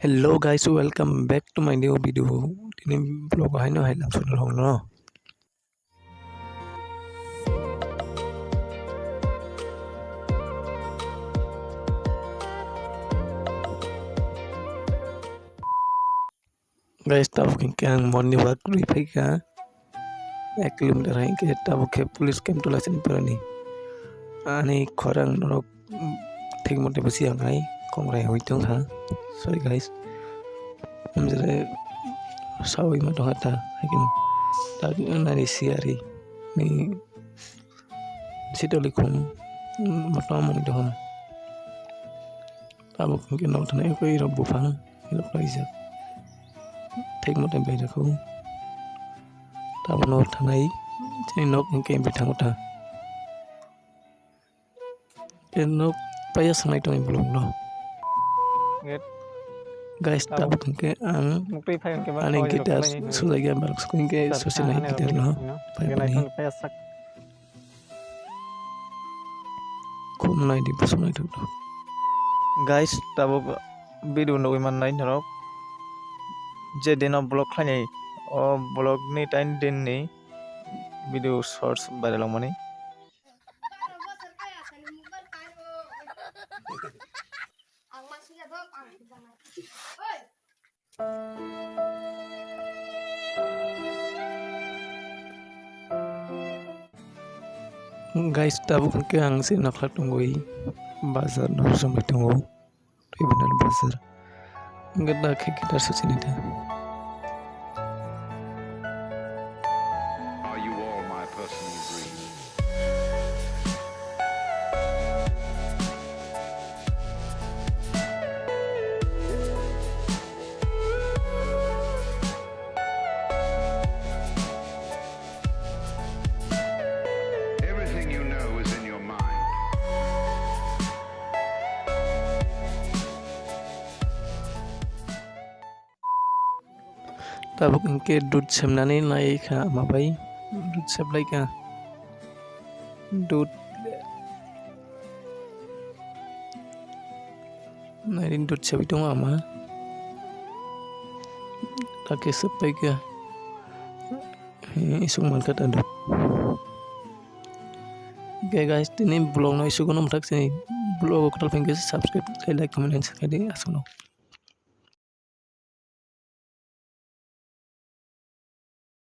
Hello guys, welcome back to my new video. Ini vlog hai no hai Lamsogu hong no. Guys, tahu kengkang morning walk ripai ka. 1 kilometer hai ke tahu ke police camp tu lasen perani. Ani korang norok thik mote besi angai kongrai hoitong ha. Sorry guys. Amjare sawi ma dong ta hakin ta nari siari ni sidoli khum matam dong. Tahu kengkang nok thane ko iro bufang iro paisa. Thik mote bai rakho. Tahu nok thane chini nok kengkang bithang ta. Nok paya sanai tong blog no. Guys, tahu kengkang ang ane gitar sudah gaya balok kengkang sosial naik gitar no. Khum nai Dipu sunai tu. Guys, tahu video no iman nai norok. Jadi no blog khlai o blog ni tain din ni video shorts viral long mani. Guys, tahu kengkang si naklat tunggui bazar no sampai tunggu. Twiwandal bazar. Enggak nak gitar sosial ni dah. Are you all my personal dreams? Everything you know is in your mind. Tahu kengkang dud semnani naik ka mabai dud seblai ka dud nairin dud sebitong ama take sepai ka isung mankha tadu. Okay guys, ini blog no isu kono mthak sini blog ko tal subscribe like comment and share asung no.